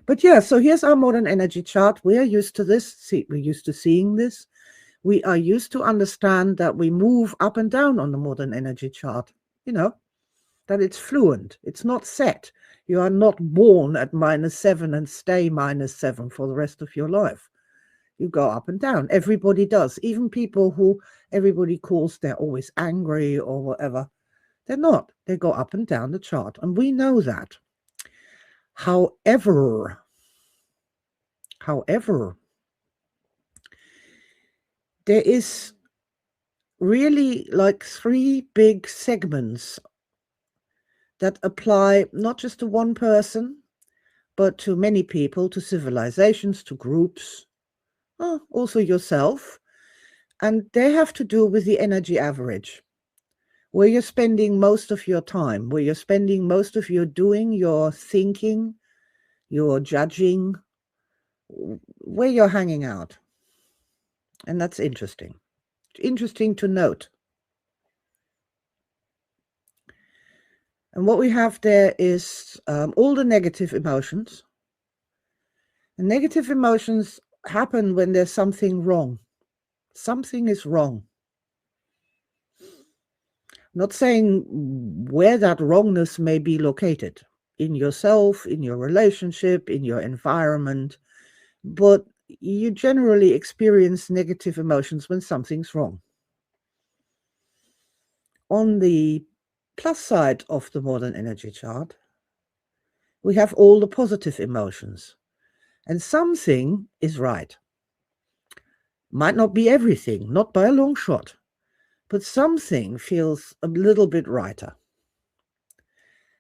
But yeah, so here's our modern energy chart. We are used to this. See, we're used to seeing this. We are used to understand that we move up and down on the modern energy chart, you know, that it's fluent. It's not set. You are not born at -7 and stay -7 for the rest of your life. You go up and down. Everybody does. Even people who everybody calls they're always angry or whatever. They're not. They go up and down the chart. And we know that. However, there is really like 3 big segments that apply not just to one person, but to many people, to civilizations, to groups, also yourself. And they have to do with the energy average, where you're spending most of your time, where you're spending most of your doing, your thinking, your judging, where you're hanging out. And that's interesting. Interesting to note. And what we have there is all the negative emotions. And negative emotions happen when there's something wrong. Something is wrong. I'm not saying where that wrongness may be located, in yourself, in your relationship, in your environment, but you generally experience negative emotions when something's wrong. On the plus side of the modern energy chart, we have all the positive emotions, and something is right. Might not be everything, not by a long shot, but something feels a little bit righter.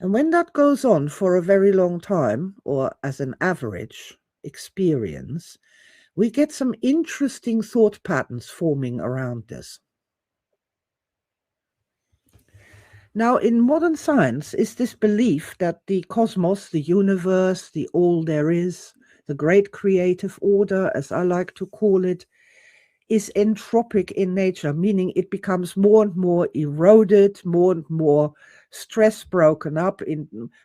And when that goes on for a very long time, or as an average experience, we get some interesting thought patterns forming around this. Now, in modern science is this belief that the cosmos, the universe, the all there is, the great creative order, as I like to call it, is entropic in nature, meaning it becomes more and more eroded, more and more stress broken up,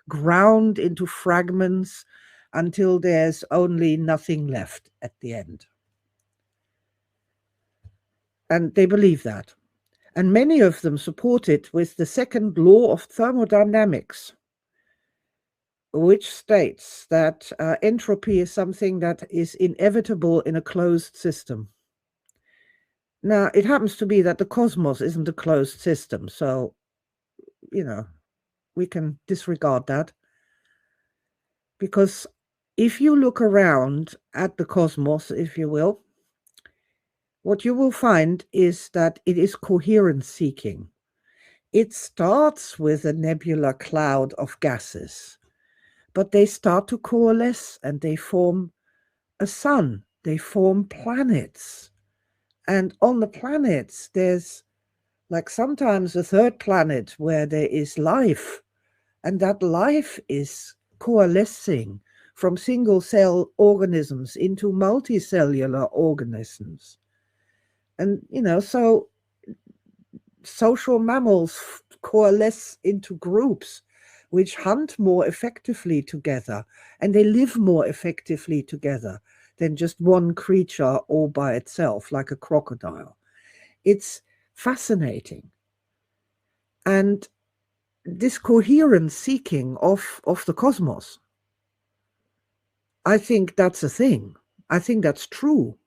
ground into fragments until there's only nothing left at the end. And they believe that. And many of them support it with the second law of thermodynamics, which states that entropy is something that is inevitable in a closed system. Now, it happens to be that the cosmos isn't a closed system, so, you know, we can disregard that. Because if you look around at the cosmos, if you will, what you will find is that it is coherence seeking. It starts with a nebular cloud of gases, but they start to coalesce and they form a sun, they form planets. And on the planets, there's like sometimes a third planet where there is life, and that life is coalescing from single cell organisms into multicellular organisms. And, you know, so social mammals coalesce into groups which hunt more effectively together, and they live more effectively together than just one creature all by itself, like a crocodile. It's fascinating. And this coherence seeking of the cosmos, I think that's a thing. I think that's true.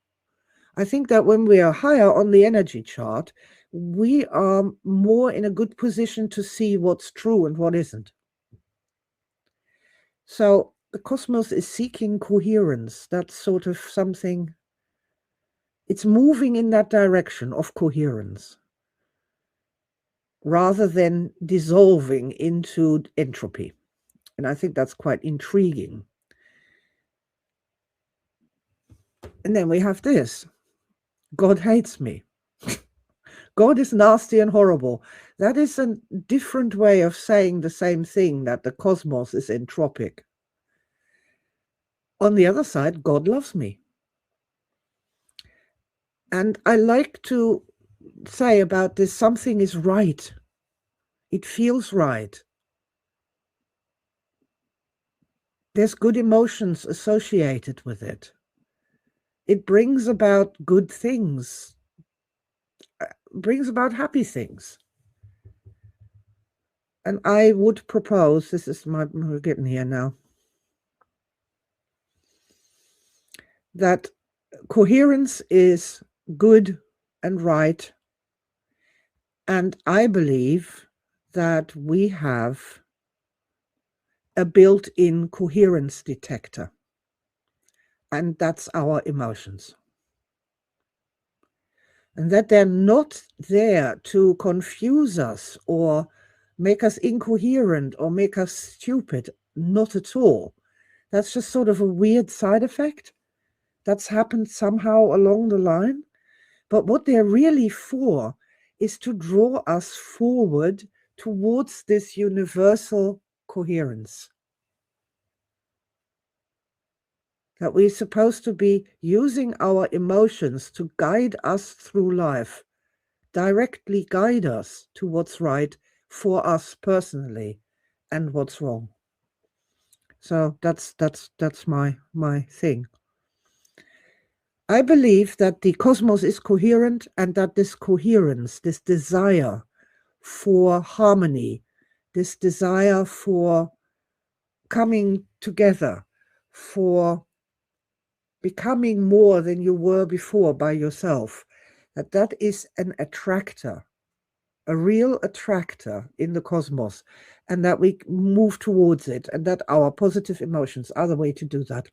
I think that when we are higher on the energy chart, we are more in a good position to see what's true and what isn't. So the cosmos is seeking coherence. That's sort of something, it's moving in that direction of coherence rather than dissolving into entropy. And I think that's quite intriguing. And then we have this. God hates me. God is nasty and horrible. That is a different way of saying the same thing, that the cosmos is entropic. On the other side, God loves me. And I like to say about this, something is right. It feels right. There's good emotions associated with it. It brings about good things, brings about happy things. And I would propose, this is we're getting here now, that coherence is good and right. And I believe that we have a built-in coherence detector, and that's our emotions. And that they're not there to confuse us or make us incoherent or make us stupid. Not at all. That's just sort of a weird side effect that's happened somehow along the line. But what they're really for is to draw us forward towards this universal coherence. That we're supposed to be using our emotions to guide us through life, directly guide us to what's right for us personally and what's wrong. So that's my thing. I believe that the cosmos is coherent, and that this coherence, this desire for harmony, this desire for coming together, for becoming more than you were before by yourself, that is an attractor, a real attractor in the cosmos, and that we move towards it, and that our positive emotions are the way to do that.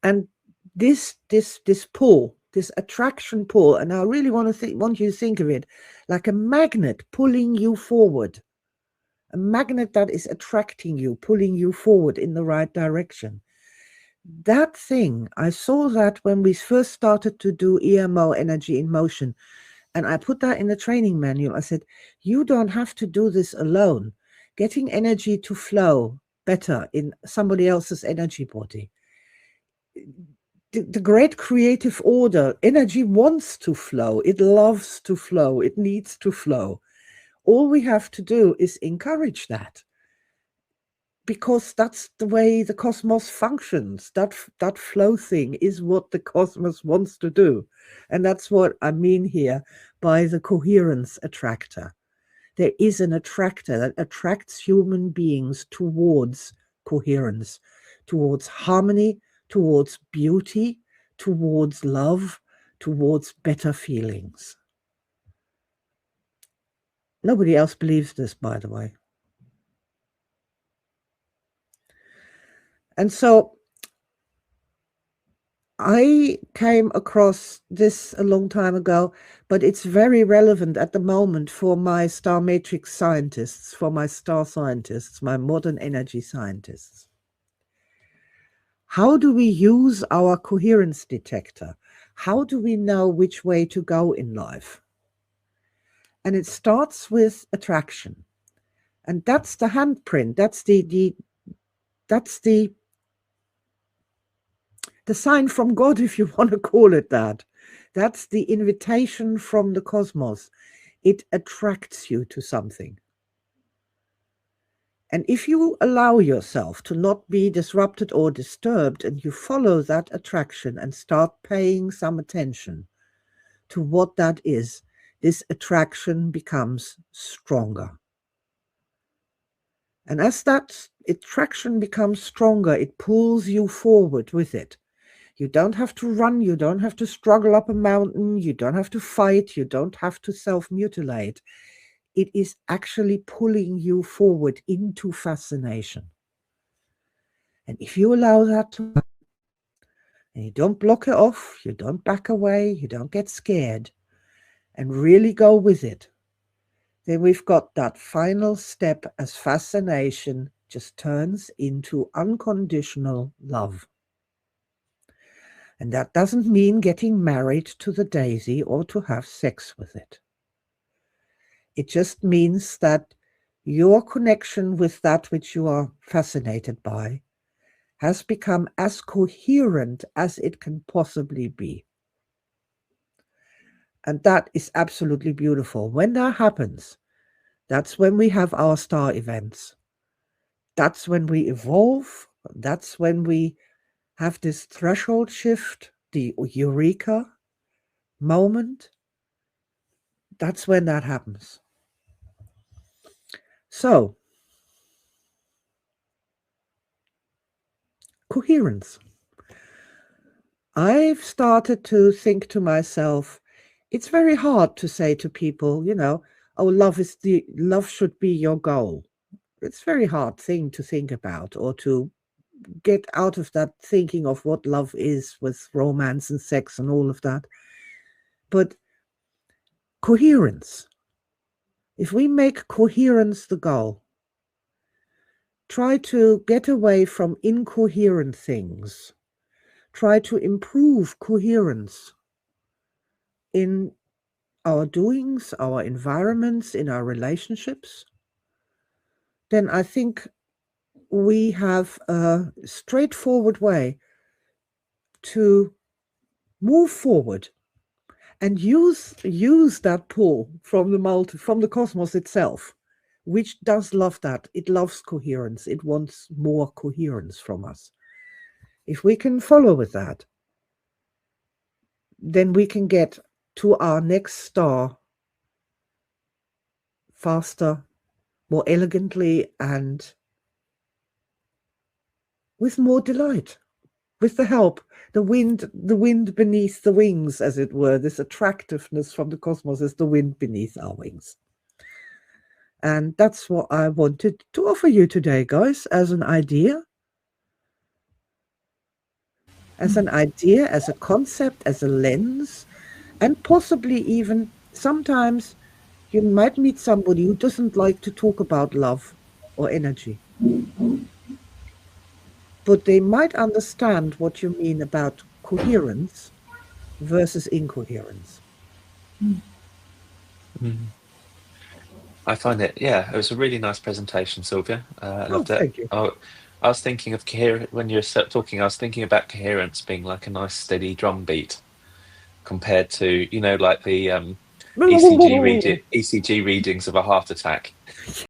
And this pull, this attraction pull, and I really want you to think of it like a magnet pulling you forward, a magnet that is attracting you, pulling you forward in the right direction. That thing, I saw that when we first started to do EMO, energy in motion, and I put that in the training manual. I said, you don't have to do this alone. Getting energy to flow better in somebody else's energy body. The great creative order, energy wants to flow. It loves to flow. It needs to flow. All we have to do is encourage that, because that's the way the cosmos functions. That flow thing is what the cosmos wants to do. And that's what I mean here by the coherence attractor. There is an attractor that attracts human beings towards coherence, towards harmony, towards beauty, towards love, towards better feelings. Nobody else believes this, by the way. And so I came across this a long time ago, but it's very relevant at the moment for my star matrix scientists, for my star scientists, my modern energy scientists. How do we use our coherence detector? How do we know which way to go in life? And it starts with attraction. And that's the handprint. That's the sign from God, if you want to call it that. That's the invitation from the cosmos. It attracts you to something. And if you allow yourself to not be disrupted or disturbed, and you follow that attraction and start paying some attention to what that is, this attraction becomes stronger. And as that attraction becomes stronger, it pulls you forward with it. You don't have to run, you don't have to struggle up a mountain, you don't have to fight, you don't have to self-mutilate. It is actually pulling you forward into fascination. And if you allow that to happen, and you don't block it off, you don't back away, you don't get scared, and really go with it, then we've got that final step as fascination just turns into unconditional love. And that doesn't mean getting married to the daisy or to have sex with it. It just means that your connection with that which you are fascinated by has become as coherent as it can possibly be. And that is absolutely beautiful. When that happens, that's when we have our star events. That's when we evolve. That's when we have this threshold shift, the eureka moment. That's when that happens. So, coherence. I've started to think to myself, it's very hard to say to people, oh, love should be your goal. It's a very hard thing to think about, or to get out of that thinking of what love is with romance and sex and all of that. But coherence. If we make coherence the goal, try to get away from incoherent things. Try to improve coherence in our doings, our environments, in our relationships, then I think we have a straightforward way to move forward and use that pull from the cosmos itself, which does love that. It loves coherence. It wants more coherence from us. If we can follow with that, then we can get to our next star faster, more elegantly, and with more delight, with the help, the wind beneath the wings, as it were. This attractiveness from the cosmos is the wind beneath our wings. And that's what I wanted to offer you today, guys, as an idea. As a concept, as a lens, and possibly even sometimes you might meet somebody who doesn't like to talk about love or energy, but they might understand what you mean about coherence versus incoherence. I find it, yeah, it was a really nice presentation, Sylvia. I loved it. Thank you. Oh, I was thinking of when you were talking, I was thinking about coherence being like a nice steady drum beat compared to, like the ECG readings of a heart attack.